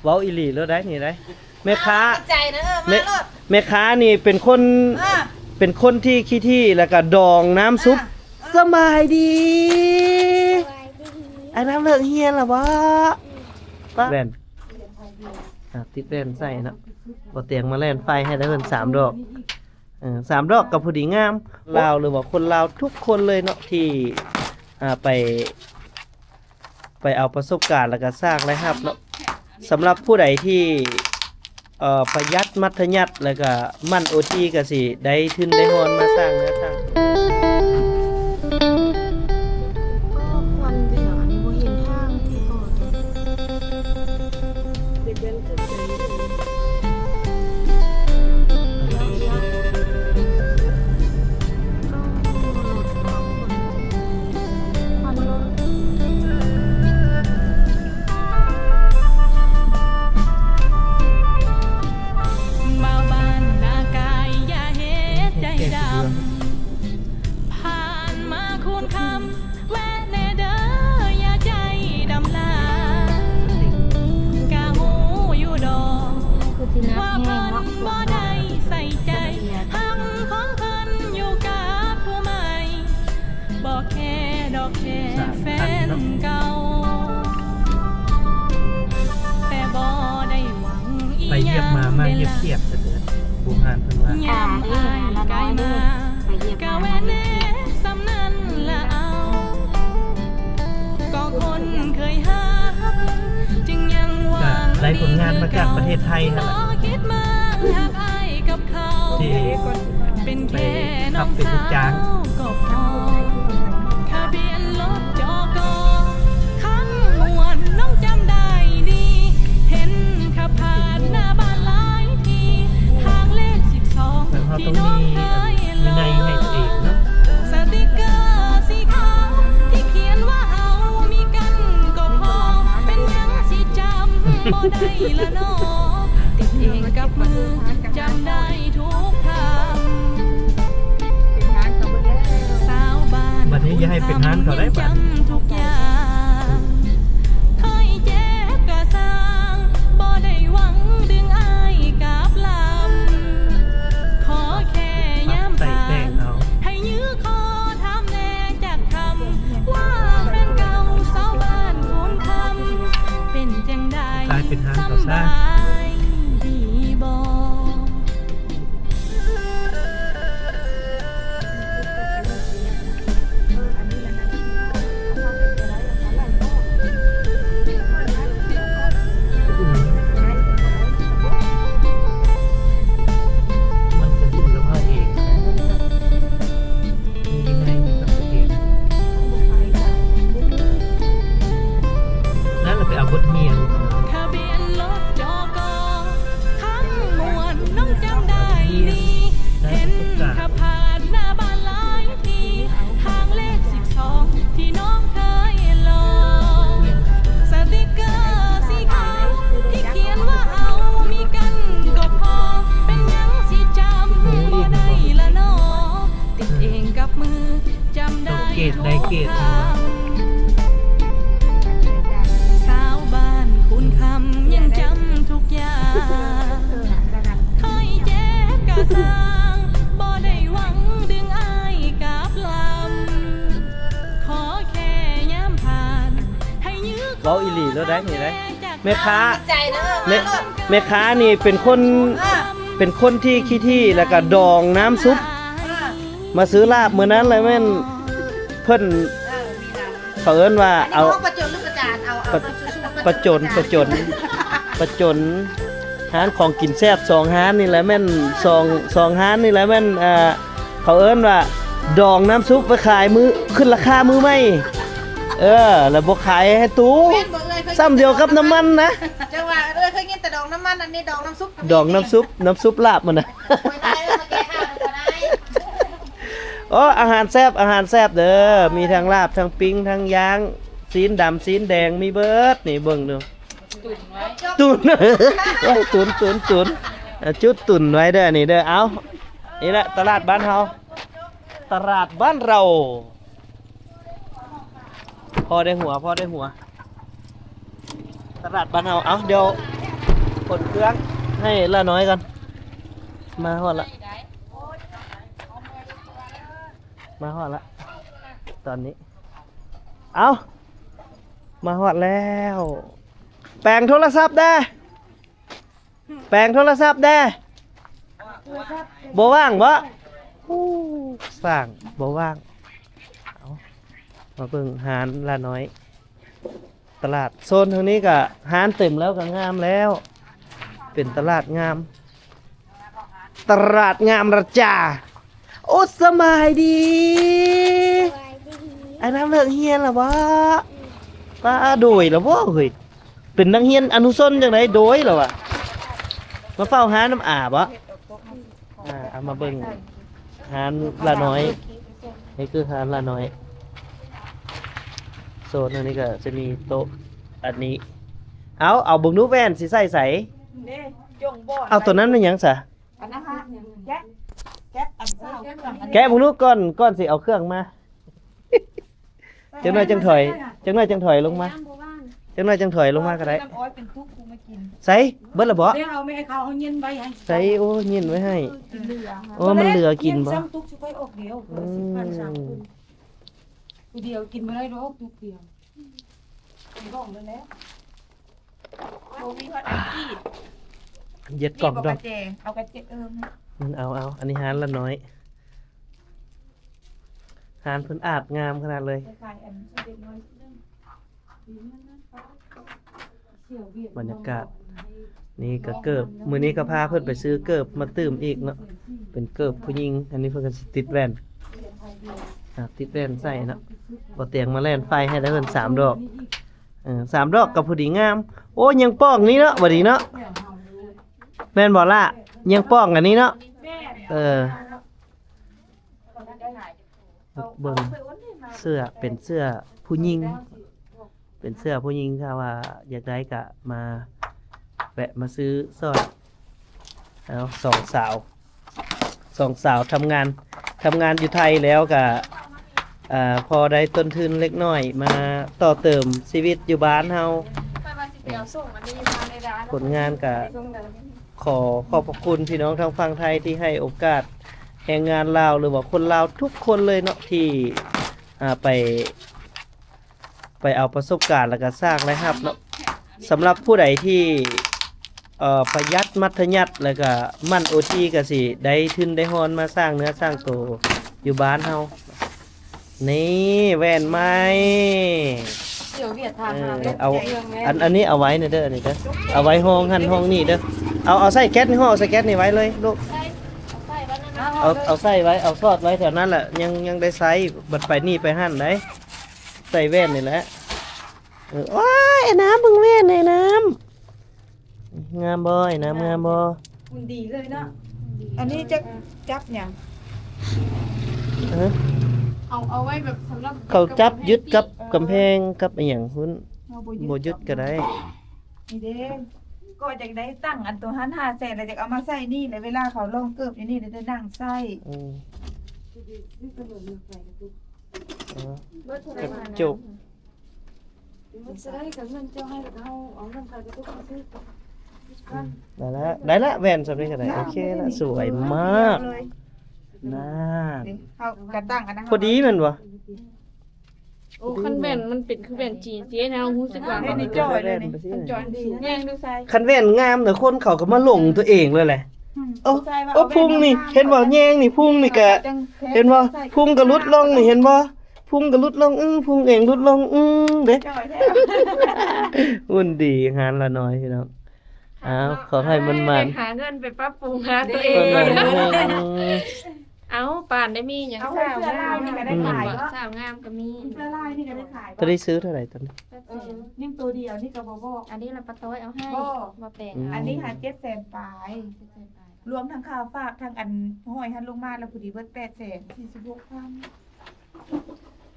เว้าอีหลีแล้วได้นี่ได้แม่ค้าใจนะมาโลดแม่ค้านี่เป็นคนที่ขี้ที่แล้วก็ดองน้ำซุปสบายดีไอ้น้ำเลิกเฮียนล่ะบ่แว่นติดแว่นใส่เนาะบ่เตียงมาแล่นไฟให้ได้เพิ่น3 ดอก3 ดอกกับพอดีงามลาวหรือว่าคนลาวทุกคนเลยเนาะที่ไปเอาประสบการณ์แล้วก็สร้างรายรับเนาะสำหรับผู้ใดที่ประหยัดมัธยัสถ์แล้วก็มั่นโอทีก็สิได้ทุนได้ฮอนมาสร้างเนื้อสร้างวันเดียวอันนี้บ่เห็นทางที่ก่อนเด็กเว้นขึ้นใจแฟนเก่าแต่บ่ได้หวังอีหยังไปเยียบมาเยียบเทียบเสด็จบูฮานเพิ่นว่ายามอ้ายไกลมากะแว่นแน่สำนั้นละเอาก็คนเคยหาจึงยังหวังได้ผลงานมาจากประเทศไทยนั่นแหละที่เป็นแค่น้องสาวก็พอที่น้องเคยลองสติกเกอร์สีขาวที่เขียนว่าเฮามีกันก็พอเป็นยังสิจำบ่ได้ละน้อติดเองกับมือจำได้ทุกคำสาวบ้านบัดนี้อย่าให้เป็นฮานเขาได้ป่ะทุกอย่างเคยเจ็บกะสร้างบ่ได้หวังดึงอ้ายกับลำให้ยื้อคอทำแน่จากคำว่าแฟนเก่าสาวบ้านคุณทำเป็นจังใดสบายดีบ่สาวบ้านคุณคำยังจำทุกอย่างเคยเจ็บกะสร้างบ่ได้หวังดึงอ้ายกับลำขอแค่ย้ำผ่านให้ยื้อเว้าอีหลีแล้วได้นี่ได้แม่ค้าแม่ค้านี่เป็นคนที่ขี้ที่แล้วก็ดองน้ำซุปมาซื้อลาบมื้อนั้นเลยแม่นเพิ่นเขาเอิ้นว่าเอาประจนร้านของกินแซ่บ2 ร้านนี่แหละแม่น2ร้านนี่แหละแม่นเขาเอิ้นว่าดองน้ำซุปไปขายมื้อขึ้นราคามื้อไม่แล้วบ่ขายให้ตู้ซ้ำเดียวกับน้ำมันนะจังว่าเคยกินแต่ดองน้ำมันอันนี้ดองน้ำซุปลาบมันน่ะโอ้อาหารแซ่บเด้อมีทั้งลาบทั้งปิ้งทั้งย่างซีนดำซีนแดงมีเบิดนี่เบิ่งดูตุนตุนจุดตุนไว้เด้อนี่เด้อเอานี่แหละตลาดบ้านเฮาตลาดบ้านเราพอได้หัวตลาดบ้านเฮาเอาเดี๋ยว กดเครื่องให้ละน้อยกันมาฮอดละมาฮอดละตอนนี้เอามาฮอดแล้วแปลงโทรศัพท์ได้แปลงโทรศัพท์ได้บ่ว่างบ่อู้สร้างบ่ว่างเอามาเบิ่งหารละน้อยตลาดโซนทางนี้ก็หารเต็มแล้วก็งามแล้ว เป็นตลาดงาม ตลาดงามระจาโอ้สบายดีไอ้น้ำเลิกเฮียนล่ะวะป้าโดยล่ะวะเฮ้ยเป็นนักเฮียนอนุชนจังไดโดยล่ะวะมาเฝ้าหาน้ำอาบวะเอามาเบิ่งหารละน้อยนี่คือหารละน้อยโซนอันนี้ก็จะมีโต๊ะอันนี้เอาเบิ่งดูแว่นสิใส่ใส นี่จงบ่ เอาตัวนั้นเป็นหยังซะ อันนะคะแกะอันเศร้าเครื่องอัน แกะมึงรู้ก้อนสิเอาเครื่องมาจังหน่อยจังถอยจังหน่อยจังถอยลงมาจังหน่อยจังถอยลงมาก็ได้ น้ำอ้อยเป็นทุกกูมากิน ใส่เบิดละบ่ เดี๋ยวเอาไม่ให้เขาเอาเย็นไปให้ ใส่โอ้ยินไว้ให้ กินเหลือ โอ้มันเหลือกินบ่ ซ้ำทุกชุดไปออกเดียว อื 10,000 ม กูเดียวกินไม่ได้ดอกทุกเดียวกล่องแล้วโอ้มีฮอดอันกี้ เย็ดกล่องดอก เอากระเจเอาอันนี้หารละน้อยหารเพิ่นอาดงามขนาดเลย ขายอันเด็กน้อยนึง บรรยากาศนี่ก็เกิบมื้อนี้ก็พาเพิ่นไปซื้อเกิบมาตื่มอีกเนาะเป็นเกิบผู้หญิงอันนี้เพิ่นก็สิติดแว่นติดแว่นใส่เนาะบ่เตียงมาแล่นไฟให้ได้เพิ่น3ดอก3ดอกก็พอดีงามโอ้ยังป้องนี้เนาะบ่ดีเนาะแม่นบ่ล่ะยังป้องอันนี้เนาะเบิ่งเสื้อเป็นเสื้อผู้หญิงเป็นเสื้อผู้หญิงถ้าว่าอยากได้ก็มาแวะมาซื้อซอยเอาสองสาวทำงานอยู่ไทยแล้วก็พอได้ต้นทุนเล็กน้อยมาต่อเติมชีวิตอยู่บ้านเฮาผลงานก็ขอบพระคุณพี่น้องทางฝั่งไทยที่ให้โอกาสแรงงานลาวหรือว่าคนลาวทุกคนเลยเนาะที่ไปเอาประสบการณ์แล้วก็สร้างรายรับเนาะสำหรับผู้ใดที่ประหยัดมัธยัติแล้วก็มั่นโอทีก็สิได้ทุนได้ฮอนมาสร้างเนื้อสร้างตัวอยู่บ้านเฮานี่แว่นไม้เอาอันนี้เอาไว้เด้อนี่เด้อเอาไว้ห้องหันห้องนี่เด้อเอาใส่แก๊สนี่ห้องใส่แก๊สนี่ไว้เลยลูกเอาใส่ไว้เอาซอดไว้แถวนั้นแหละยังได้ใส่บัดไปนี่ไปหั่นได้ใส่แว่นนี่แหละว้ายน้ำมึงแว่นในน้ำงามบ่อยน้ำงามบ่ คุณดีเลยเนาะอันนี้จะจับอย่าง เอาไว้แบบสำหรับ เขาจับยึดกับกำแพงกับอหย่างหุ้นบ่ยึดก็ได้ นี่เด้ก็จะได้ตั้งอันตัวหัน5แสนแล้วจะเอามาใส่นี่เลยเวลาเขาลงเกิบอยู่นี่จะนั่งใส่ กระจก จะได้กับเงินเจ้าให้เขาเอาเงินใครไปทุกคนซื้อ ได้ละแว่นสำนี้ก็ได้โอเคละสวยมากน่า เขากระตั้งอันนั้น พอดีแมันบ่ โอ้คันแว่นมันเป็นคือแว่นจีเจ๊นะรู้สึกว่า นี่จอยเลยนี่จอยดีแย่งดูใส่ คันแว่นงามเด้อคนเขาก็มาหลงตัวเองเลยแหละโอ้พุ่งนี่เห็นบ่แยงนี่พุ่งนี่ก็เห็นบ่พุ่งก็ลุดลงนี่เห็นบ่พุ่งก็ลุดลงพุ่งเองลุดลงเด้ จอยแท้ อุ่นดีงานละน้อยพี่น้องขอให้มัน หาเงินไปปรับปรุงหาตัวเอง เอาป่านได้มีอย่าง เอา สาว เสื้อลายนี่ก็ได้ขายก็ สาวงามก็มี เสื้อลายนี่ก็ได้ขาย จะได้ซื้อเท่าไหร่ตอนนี้ นิ่มตัวเดียวนี่ก็บ่บอก อันนี้เราปะต้อยเอาให้มาแปลง อันนี้หา700,000ปลายรวมทั้งค่าฝากทั้งอันห้อยหันลงมาแล้วพอดีเบิด846,000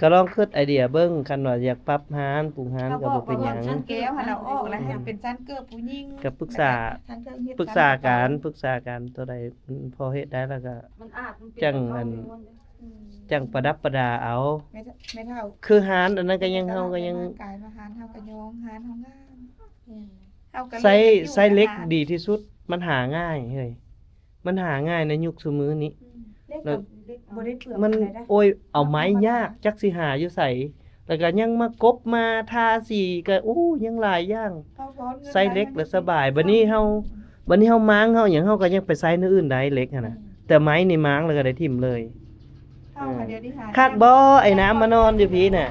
ก็ลองคิดไอเดียเบิ่งคันว่าอยากปรับหารปรุงหารก็บ่เป็นหยัง ชั้นแก้วหันเราออกแล้วให้เป็นชั้นเกิบผู้หญิง ก็ปรึกษาการตัวใดพอเฮ็ดได้แล้วก็ มันอาจ จังประดับประดาเอา ไม่เท่า คือหารอันนั้นก็ยังเฮาก็ยัง กายมาหารเฮาก็ยองหารเฮางาม เอากัน ไซส์เล็กดีที่สุดมันหาง่ายเฮ้ยมันหาง่ายในยุคสมือนี้ เล็กกับเล็กบ่ได้เปลือก มัน อะไรได้ โอ้ยเอาไม้ยากจักสิหาอยู่ใส่แล้วก็ยังมากบมาทาสีก็อู้ยังหลายอย่าง เขาร้อนงิน ไซส์เล็กแล้วสบายบัดนี้เฮาม้างเฮาหยังเฮาก็ยังไปไซส์อื่นได้เล็กหั่นน่ะแต่ไม้นี่ม้างแล้วก็ได้ทิ่มเลย เข้าค่ะเดี๋ยวนี้หา คักบ่ไอ้น้ำมานอนอยู่พี่น่ะ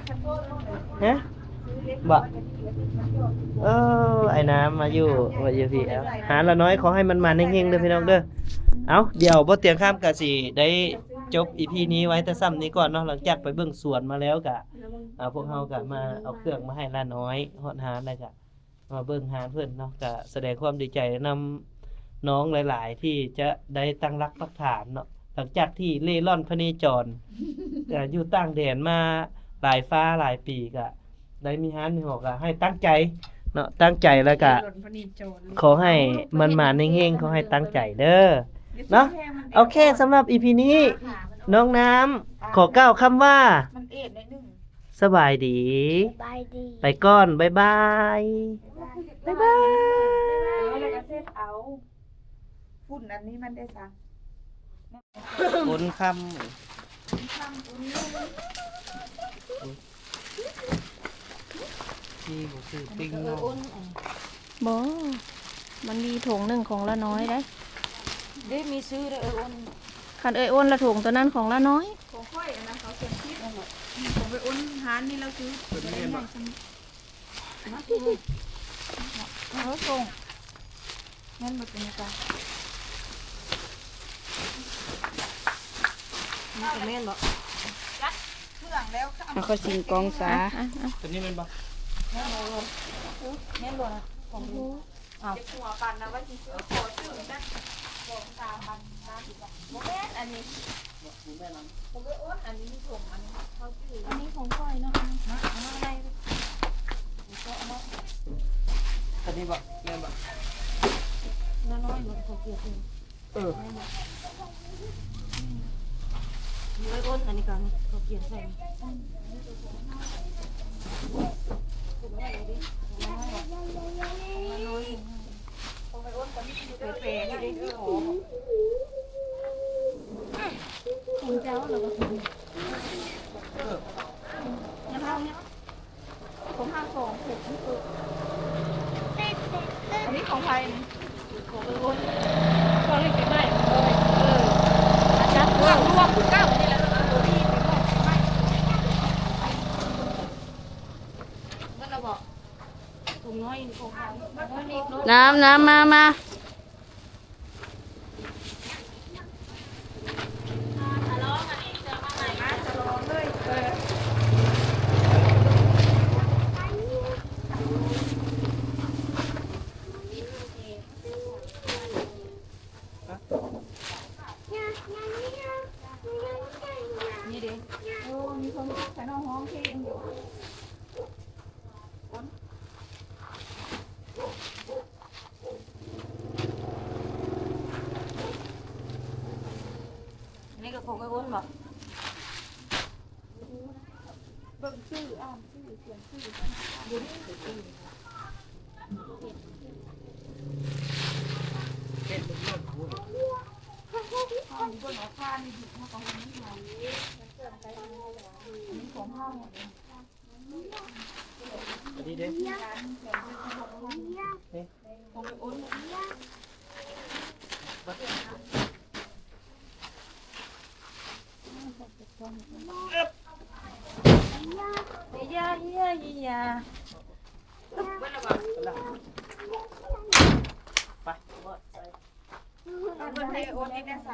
ฮะบ่ไอ้น้ำมาอยู่พี่เอาหาละน้อยขอให้มันมาเฮงๆเด้อพี่น้องเด้อเอาเดี๋ยวบ่เตียงข้ามก็สิได้จบ EP นี้ไว้แต่ซ้ำนี้ก่อนเนาะหลังจากไปเบิ่งสวนมาแล้วก็พวกเฮาก็มาเอาเครื่องมาให้ละน้อยฮอดหาแล้วก็มาเบิ่งหาเพิ่นเนาะก็แสดงความดีใจนำน้องหลายๆ ที่จะได้ตั้งรักปักฐานเนาะหลังจากที่เล่ร่อนพเนจร อยู่ต่างแดนมาหลายฟ้าหลายปีก็ได้มีฮานมีหอกก็ให้ตั้งใจเนาะตั้งใจแล้วก็ขอให้มันมาเฮงๆขอให้ตั้งใจเด้อเนาะโอเคสำหรับ EP นี้น้องน้ำขอกล่าวคำว่า มันเอ็ดในนึง สบายดี บายดี ไปก่อนบ๊ายบาย บ๊ายบายแล้วก็เซตเอาฝุ่นอันนี้มันได้ซัก บนคำที่บ่ซื้อปิ้งเนาะ บ่มันมีถุงหนึ่งของละน้อยได้ ได้มีซื้อได้อ้น คันเอ้ยอ้วนละถุงตัวนั้นของละน้อย ของค่อยนะเขาเขียนคิดเอาหมดผมไปอ้นหานนี่เราซื้อได้ใหญ่จังนะเอาส่งนั่นหมดเป็นจ้ะนี่ก็แม่นบ่เครื่องแล้ว เอาเขาสิงกองสา ตัวนี้แม่นบ่ แม่นบ่นะของรู้อ้าวหัวปันนะว่าสิซื้อขอซื้อนะบอก3,000นะบ่แม่นอันนี้ผมไปอ้นอันนี้มีถุงอันนี้เขาซื้ออันนี้ของค่อยเนาะนะเอาอะไร ตัวนี้บ่แม่นบ่ น้อยๆมันเขาเกลียดเอง เออ มีไว้อ้นอันนี้กันเขาเกลียดใส่เปย์ๆนี่ได้ที่หอ คุณเจ้าเราก็ซื้อ เนี่ยเท่านี้ผมห้าสองถูกนี่คืออันนี้ของใครนี่ของไอ้อ้น ก็เลยไปได้ จัดรวมคุณก้าวนี่แหละตัวนี้ไปบอกไม่ก็เราบอกถุงน้อยของเขาน้อยนิดน้อย น้ำมา นี่เด็กโอ้มีคนใส่น้องห้องเพลงอยู่นี่ก็ของไอ้อ้นบอกเบิ่งชื่ออ่านชื่อเขียนชื่อดูนี่ข้าวบนหัวข้านี่หยิบมาของนี้มาอันนี้ของข้าวหมดเลย อันนี้เด้ ของไอ้อ้น ยาไปเอาเงินให้โอนเองนะสะ